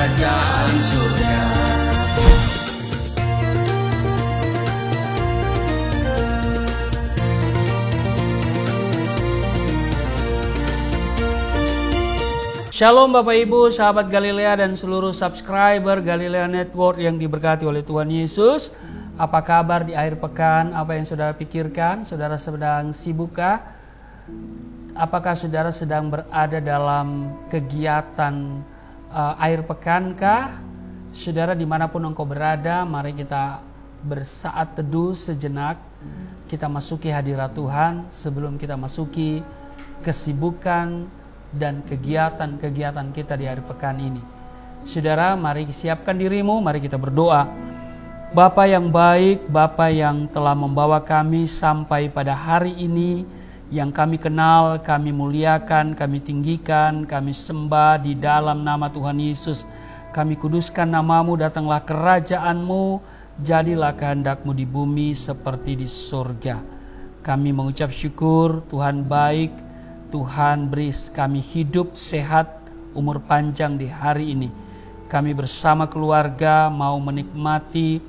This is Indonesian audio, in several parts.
kerajaan surga. Shalom Bapak Ibu, sahabat Galilea dan seluruh subscriber Galilea Network yang diberkati oleh Tuhan Yesus. Apa kabar di akhir pekan? Apa yang saudara pikirkan? Saudara sedang sibukkah? Apakah saudara sedang berada dalam kegiatan akhir pekankah? Saudara dimanapun engkau berada, mari kita bersaat teduh sejenak. Kita masuki hadirat Tuhan sebelum kita masuki kesibukan dan kegiatan-kegiatan kita di hari pekan ini. Saudara, mari siapkan dirimu, mari kita berdoa. Bapa yang baik, Bapa yang telah membawa kami sampai pada hari ini, yang kami kenal, kami muliakan, kami tinggikan, kami sembah di dalam nama Tuhan Yesus. Kami kuduskan namamu, datanglah kerajaan-Mu, jadilah kehendak-Mu di bumi seperti di surga. Kami mengucap syukur, Tuhan baik, Tuhan beri kami hidup sehat, umur panjang di hari ini. Kami bersama keluarga mau menikmati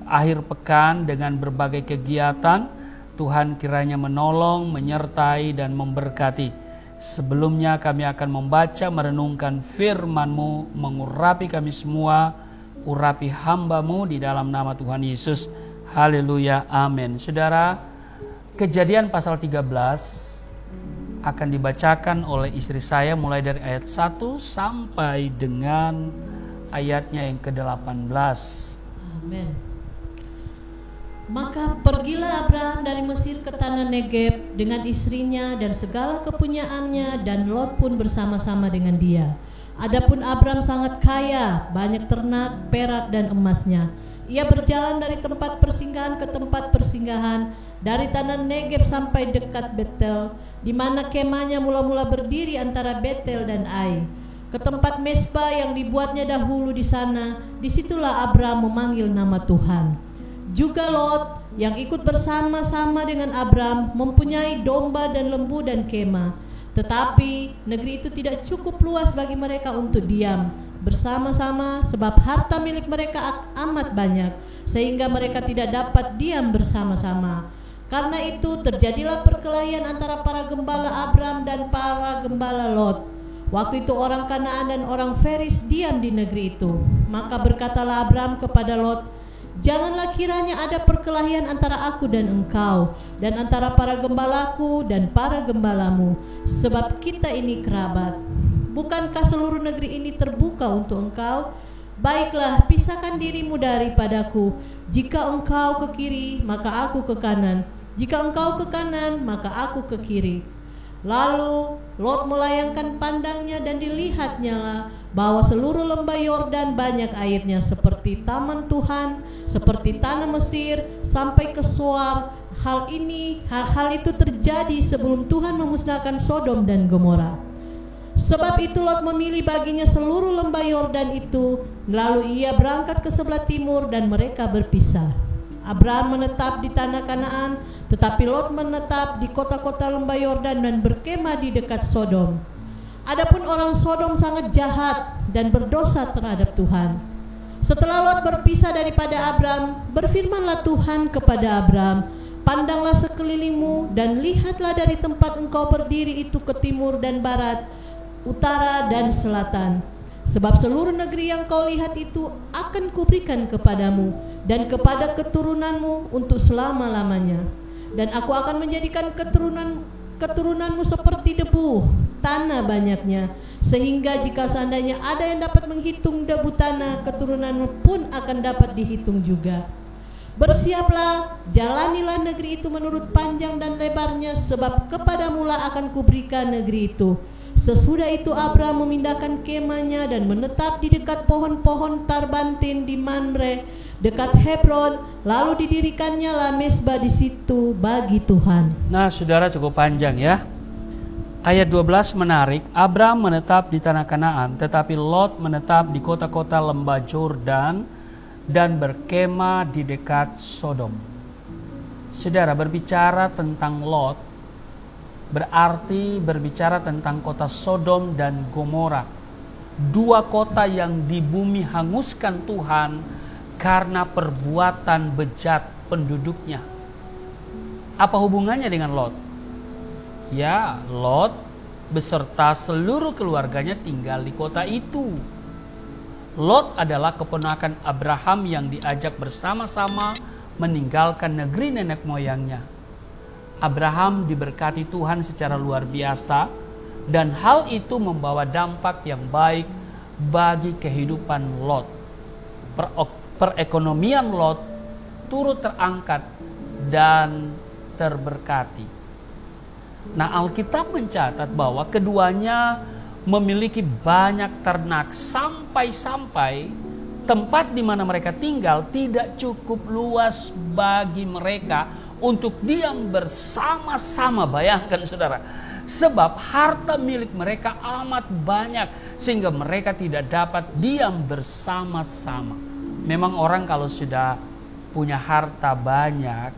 akhir pekan dengan berbagai kegiatan. Tuhan kiranya menolong, menyertai dan memberkati. Sebelumnya kami akan membaca, merenungkan firman-Mu, mengurapi kami semua, urapi hamba-Mu di dalam nama Tuhan Yesus. Haleluya, amin. Saudara, Kejadian pasal 13 akan dibacakan oleh istri saya mulai dari ayat 1 sampai dengan ayatnya yang ke-18. Amin. Maka pergilah Abraham dari Mesir ke tanah Negeb dengan istrinya dan segala kepunyaannya, dan Lot pun bersama-sama dengan dia. Adapun Abraham sangat kaya, banyak ternak, perak dan emasnya. Ia berjalan dari tempat persinggahan ke tempat persinggahan, dari tanah Negeb sampai dekat Betel, di mana kemahnya mula-mula berdiri antara Betel dan Ai, ke tempat mesbah yang dibuatnya dahulu di sana. Disitulah Abraham memanggil nama Tuhan. Juga Lot yang ikut bersama-sama dengan Abraham mempunyai domba dan lembu dan kemah. Tetapi negeri itu tidak cukup luas bagi mereka untuk diam bersama-sama, sebab harta milik mereka amat banyak, sehingga mereka tidak dapat diam bersama-sama. Karena itu terjadilah perkelahian antara para gembala Abraham dan para gembala Lot. Waktu itu orang Kanaan dan orang Feris diam di negeri itu. Maka berkatalah Abraham kepada Lot, "Janganlah kiranya ada perkelahian antara aku dan engkau, dan antara para gembalaku dan para gembalamu, sebab kita ini kerabat. Bukankah seluruh negeri ini terbuka untuk engkau? Baiklah, pisahkan dirimu daripadaku. Jika engkau ke kiri, maka aku ke kanan. Jika engkau ke kanan, maka aku ke kiri." Lalu Lot melayangkan pandangnya dan dilihatnya lah bahwa seluruh lembah Yordan banyak airnya, seperti taman Tuhan, seperti tanah Mesir, sampai ke Soar. Hal itu terjadi sebelum Tuhan memusnahkan Sodom dan Gomora. Sebab itu Lot memilih baginya seluruh lembah Yordan itu, lalu ia berangkat ke sebelah timur dan mereka berpisah. Abraham menetap di tanah Kanaan, tetapi Lot menetap di kota-kota lembah Yordan dan berkemah di dekat Sodom. Adapun orang Sodom sangat jahat dan berdosa terhadap Tuhan. Setelah Lot berpisah daripada Abraham, berfirmanlah Tuhan kepada Abraham, "Pandanglah sekelilingmu dan lihatlah dari tempat engkau berdiri itu ke timur dan barat, utara dan selatan. Sebab seluruh negeri yang kau lihat itu akan kuberikan kepadamu dan kepada keturunanmu untuk selama-lamanya. Dan aku akan menjadikan keturunanmu seperti debu tanah banyaknya, sehingga jika seandainya ada yang dapat menghitung debu tanah, keturunanmu pun akan dapat dihitung juga. Bersiaplah, jalanilah negeri itu menurut panjang dan lebarnya, sebab kepadamu lah akan kuberikan negeri itu." Sesudah itu Abraham memindahkan kemahnya dan menetap di dekat pohon-pohon tarbantin di Mamre, dekat Hebron, lalu didirikannya lah mesbah di situ bagi Tuhan. Nah, saudara, cukup panjang ya. Ayat 12 menarik. Abraham menetap di tanah Kanaan, tetapi Lot menetap di kota-kota lembah Yordan dan berkemah di dekat Sodom. Saudara, berbicara tentang Lot berarti berbicara tentang kota Sodom dan Gomora. 2 kota yang di bumi hanguskan Tuhan karena perbuatan bejat penduduknya. Apa hubungannya dengan Lot? Ya, Lot beserta seluruh keluarganya tinggal di kota itu. Lot adalah keponakan Abraham yang diajak bersama-sama meninggalkan negeri nenek moyangnya. Abraham diberkati Tuhan secara luar biasa, dan hal itu membawa dampak yang baik bagi kehidupan Lot. Perekonomian Lot turut terangkat dan terberkati. Nah, Alkitab mencatat bahwa keduanya memiliki banyak ternak sampai-sampai tempat di mana mereka tinggal tidak cukup luas bagi mereka untuk diam bersama-sama. Bayangkan saudara, sebab harta milik mereka amat banyak sehingga mereka tidak dapat diam bersama-sama. Memang orang kalau sudah punya harta banyak,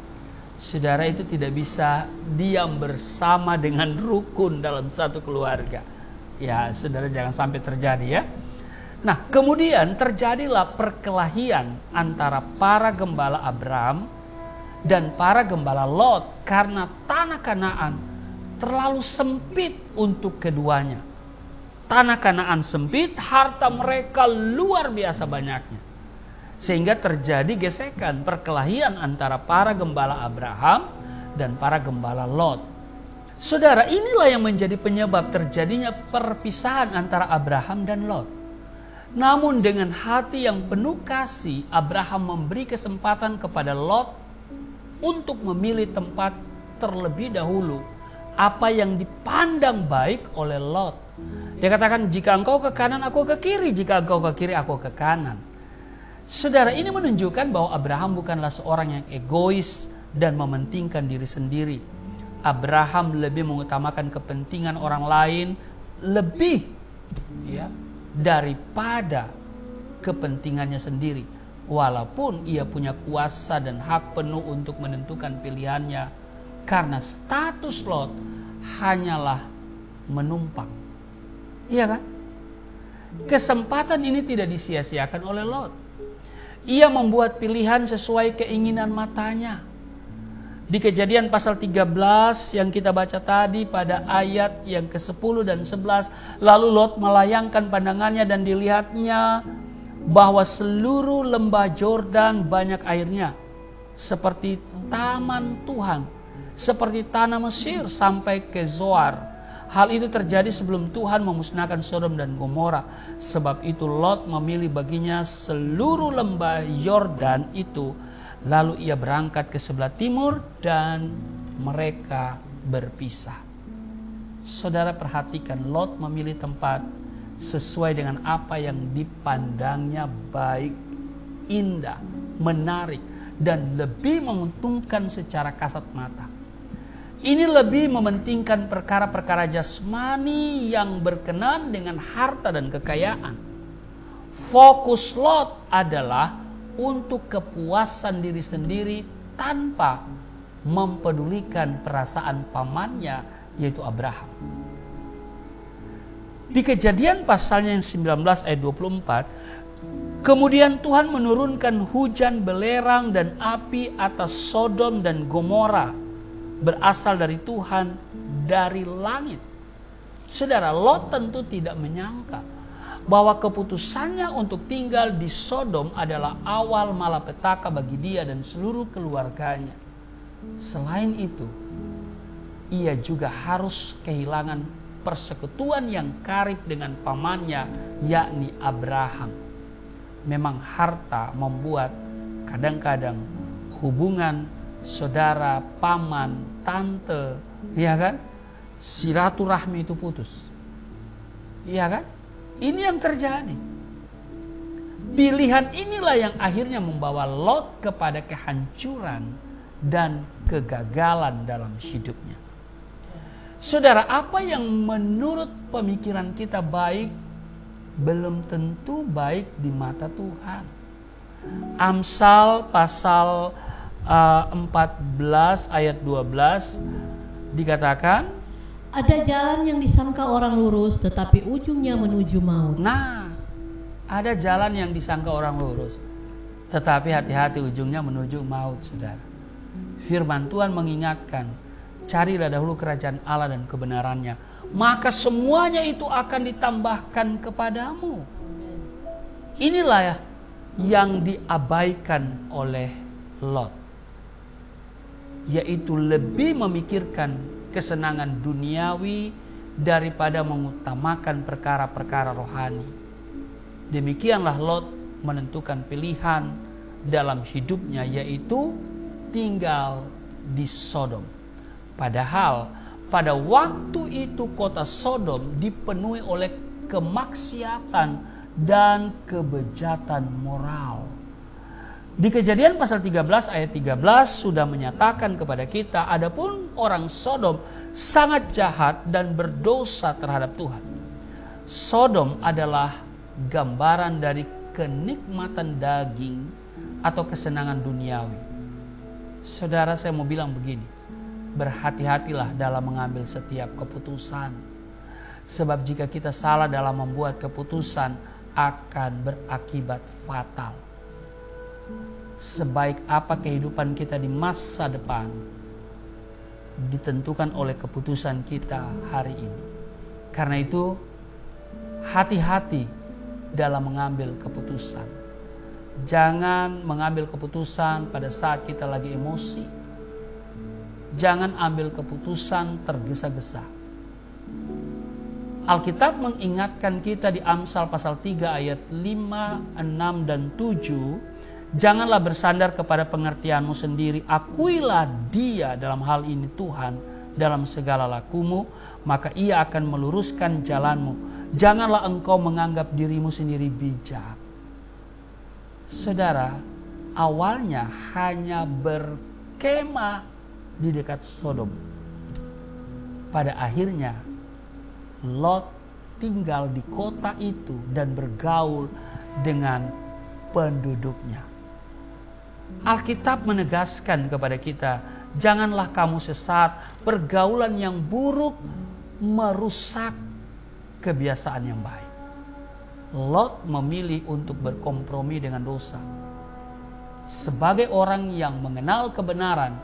saudara, itu tidak bisa diam bersama dengan rukun dalam satu keluarga. Ya, saudara, jangan sampai terjadi ya. Nah, kemudian terjadilah perkelahian antara para gembala Abram dan para gembala Lot karena tanah Kanaan terlalu sempit untuk keduanya. Tanah Kanaan sempit, harta mereka luar biasa banyaknya. Sehingga terjadi gesekan, perkelahian antara para gembala Abraham dan para gembala Lot. Saudara, inilah yang menjadi penyebab terjadinya perpisahan antara Abraham dan Lot. Namun dengan hati yang penuh kasih, Abraham memberi kesempatan kepada Lot untuk memilih tempat terlebih dahulu apa yang dipandang baik oleh Lot. Dia katakan, jika engkau ke kanan, aku ke kiri. Jika engkau ke kiri, aku ke kanan. Saudara, ini menunjukkan bahwa Abraham bukanlah seorang yang egois dan mementingkan diri sendiri. Abraham lebih mengutamakan kepentingan orang lain lebih daripada kepentingannya sendiri. Walaupun ia punya kuasa dan hak penuh untuk menentukan pilihannya, karena status Lot hanyalah menumpang. Iya kan? Kesempatan ini tidak disia-siakan oleh Lot. Ia membuat pilihan sesuai keinginan matanya. Di Kejadian pasal 13 yang kita baca tadi pada ayat yang ke-10 dan 11. Lalu Lot melayangkan pandangannya dan dilihatnya bahwa seluruh lembah Yordan banyak airnya. Seperti taman Tuhan, seperti tanah Mesir sampai ke Zoar. Hal itu terjadi sebelum Tuhan memusnahkan Sodom dan Gomora. Sebab itu Lot memilih baginya seluruh lembah Yordan itu. Lalu ia berangkat ke sebelah timur dan mereka berpisah. Saudara, perhatikan, Lot memilih tempat sesuai dengan apa yang dipandangnya baik, indah, menarik, dan lebih menguntungkan secara kasat mata. Ini lebih mementingkan perkara-perkara jasmani yang berkenan dengan harta dan kekayaan. Fokus Lot adalah untuk kepuasan diri sendiri tanpa mempedulikan perasaan pamannya, yaitu Abraham. Di Kejadian pasalnya yang 19 ayat 24, kemudian Tuhan menurunkan hujan belerang dan api atas Sodom dan Gomora, berasal dari Tuhan dari langit. Saudara, Lot tentu tidak menyangka bahwa keputusannya untuk tinggal di Sodom adalah awal malapetaka bagi dia dan seluruh keluarganya. Selain itu, ia juga harus kehilangan persekutuan yang karib dengan pamannya, yakni Abraham. Memang harta membuat kadang-kadang hubungan saudara, paman, tante, ya kan, silaturahmi itu putus. Iya kan? Ini yang terjadi. Pilihan inilah yang akhirnya membawa Lot kepada kehancuran dan kegagalan dalam hidupnya. Saudara, apa yang menurut pemikiran kita baik belum tentu baik di mata Tuhan. Amsal pasal 14 ayat 12 dikatakan, Ada jalan yang disangka orang lurus, tetapi ujungnya menuju maut. Nah, ada jalan yang disangka orang lurus, tetapi hati-hati ujungnya menuju maut, saudara. Firman Tuhan mengingatkan, carilah dahulu kerajaan Allah dan kebenarannya, maka semuanya itu akan ditambahkan kepadamu. Inilah yang diabaikan oleh Lot, yaitu lebih memikirkan kesenangan duniawi daripada mengutamakan perkara-perkara rohani. Demikianlah Lot menentukan pilihan dalam hidupnya, yaitu tinggal di Sodom. Padahal pada waktu itu kota Sodom dipenuhi oleh kemaksiatan dan kebejatan moral. Di Kejadian pasal 13 ayat 13 sudah menyatakan kepada kita, adapun orang Sodom sangat jahat dan berdosa terhadap Tuhan. Sodom adalah gambaran dari kenikmatan daging atau kesenangan duniawi. Saudara, saya mau bilang begini, berhati-hatilah dalam mengambil setiap keputusan. Sebab jika kita salah dalam membuat keputusan, akan berakibat fatal. Sebaik apa kehidupan kita di masa depan ditentukan oleh keputusan kita hari ini. Karena itu, hati-hati dalam mengambil keputusan. Jangan mengambil keputusan pada saat kita lagi emosi. Jangan ambil keputusan tergesa-gesa. Alkitab mengingatkan kita di Amsal pasal 3 ayat 5, 6, dan 7. Janganlah bersandar kepada pengertianmu sendiri. Akuilah Dia dalam hal ini Tuhan dalam segala lakumu, maka Ia akan meluruskan jalanmu. Janganlah engkau menganggap dirimu sendiri bijak. Saudara, awalnya hanya berkemah di dekat Sodom. Pada akhirnya Lot tinggal di kota itu dan bergaul dengan penduduknya. Alkitab menegaskan kepada kita, janganlah kamu sesat. Pergaulan yang buruk merusak kebiasaan yang baik. Lot memilih untuk berkompromi dengan dosa. Sebagai orang yang mengenal kebenaran,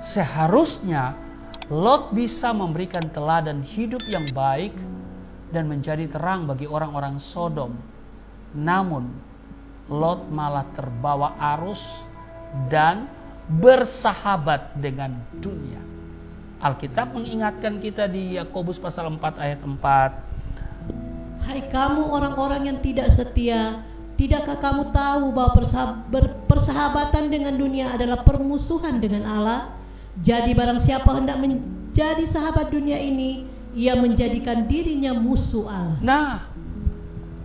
seharusnya Lot bisa memberikan teladan hidup yang baik dan menjadi terang bagi orang-orang Sodom. Namun, Lot malah terbawa arus dan bersahabat dengan dunia. Alkitab mengingatkan kita di Yakobus pasal 4 ayat 4. Hai kamu orang-orang yang tidak setia, tidakkah kamu tahu bahwa persahabatan dengan dunia adalah permusuhan dengan Allah? Jadi barang siapa hendak menjadi sahabat dunia ini, ia menjadikan dirinya musuh Allah. Nah,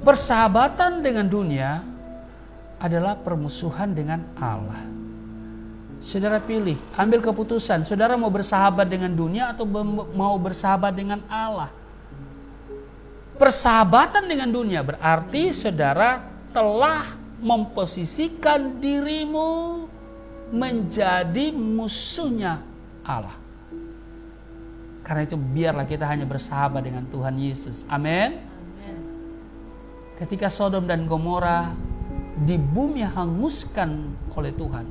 persahabatan dengan dunia adalah permusuhan dengan Allah. Saudara pilih, ambil keputusan. Saudara mau bersahabat dengan dunia atau mau bersahabat dengan Allah? Persahabatan dengan dunia berarti saudara telah memposisikan dirimu menjadi musuhnya Allah. Karena itu biarlah kita hanya bersahabat dengan Tuhan Yesus. Amin. Ketika Sodom dan Gomora di bumi hanguskan oleh Tuhan,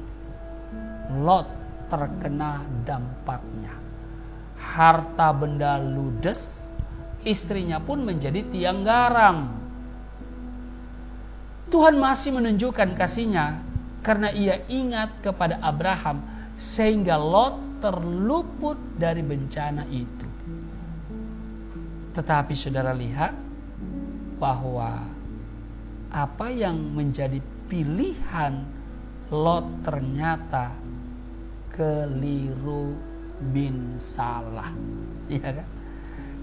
Lot terkena dampaknya. Harta benda ludes, istrinya pun menjadi tiang garam. Tuhan masih menunjukkan kasih-Nya karena Ia ingat kepada Abraham sehingga Lot terluput dari bencana itu. Tetapi saudara lihat bahwa apa yang menjadi pilihan Lot ternyata keliru bin salah, ya kan?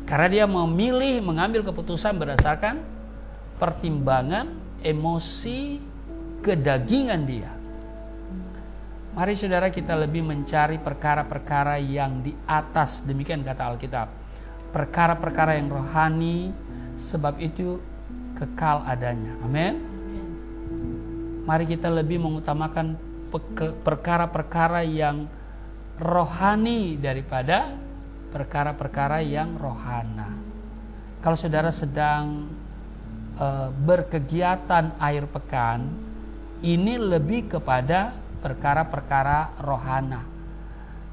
Karena dia memilih mengambil keputusan berdasarkan pertimbangan emosi kedagingan dia. Mari saudara kita lebih mencari perkara-perkara yang di atas, demikian kata Alkitab. Perkara-perkara yang rohani, sebab itu kekal adanya. Amin. Mari kita lebih mengutamakan perkara-perkara yang rohani daripada perkara-perkara yang rohana. Kalau saudara sedang berkegiatan akhir pekan, ini lebih kepada perkara-perkara rohana.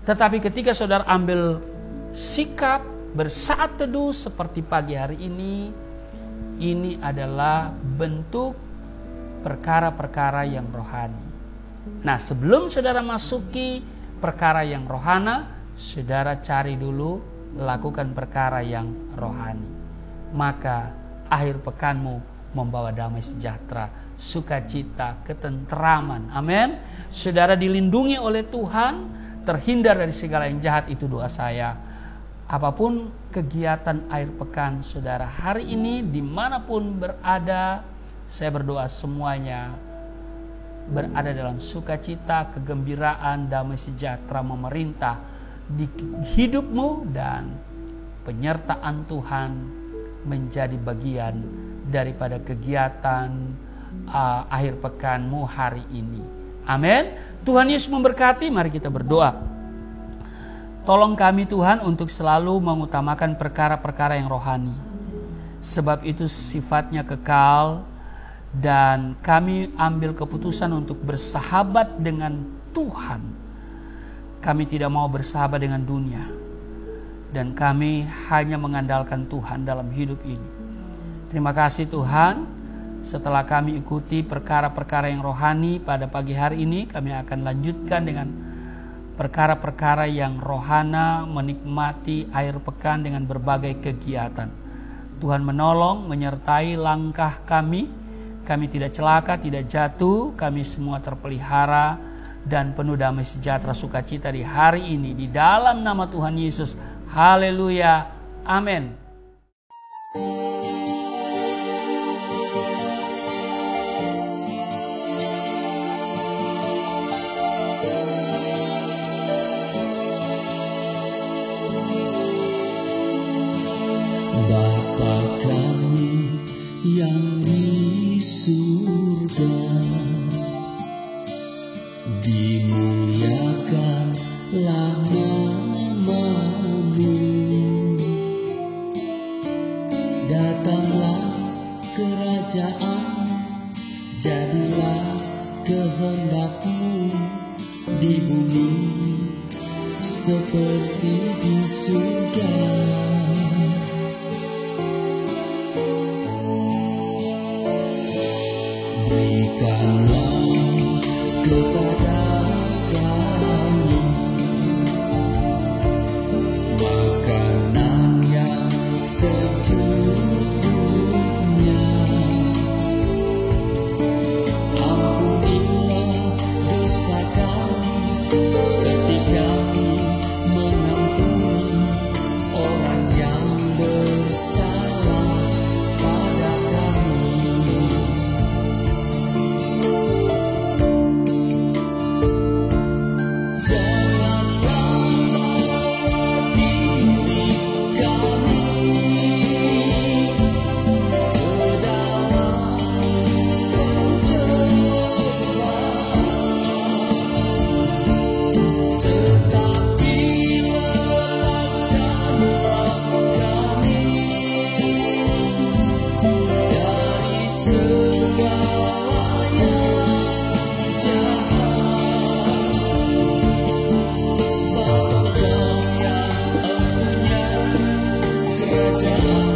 Tetapi ketika saudara ambil sikap bersaat teduh seperti pagi hari ini adalah bentuk perkara-perkara yang rohani. Nah, sebelum saudara masuki perkara yang rohana, saudara cari dulu lakukan perkara yang rohani. Maka akhir pekanmu membawa damai sejahtera, sukacita, ketentraman. Amin. Saudara dilindungi oleh Tuhan, terhindar dari segala yang jahat, itu doa saya. Apapun kegiatan akhir pekan saudara hari ini, dimanapun berada, saya berdoa semuanya berada dalam sukacita, kegembiraan, damai sejahtera memerintah di hidupmu, dan penyertaan Tuhan menjadi bagian daripada kegiatan akhir pekanmu hari ini. Amin. Tuhan Yesus memberkati. Mari kita berdoa. Tolong kami Tuhan untuk selalu mengutamakan perkara-perkara yang rohani, sebab itu sifatnya kekal, dan kami ambil keputusan untuk bersahabat dengan Tuhan. Kami tidak mau bersahabat dengan dunia, dan kami hanya mengandalkan Tuhan dalam hidup ini. Terima kasih Tuhan, setelah kami ikuti perkara-perkara yang rohani pada pagi hari ini, kami akan lanjutkan dengan perkara-perkara yang rohana, menikmati akhir pekan dengan berbagai kegiatan. Tuhan menolong, menyertai langkah kami tidak celaka, tidak jatuh, kami semua terpelihara dan penuh damai sejahtera, sukacita di hari ini, di dalam nama Tuhan Yesus. Haleluya. Amin. Bapa kami yang di surga, dimuliakanlah nama-Mu. Datanglah kerajaan, jadilah kehendak-Mu di bumi seperti di surga. Berikanlah kepada kami makanan yang secukupnya. Ampunilah dosa kami seperti kami mengampuni orang yang bersalah pada kami. Kerajaan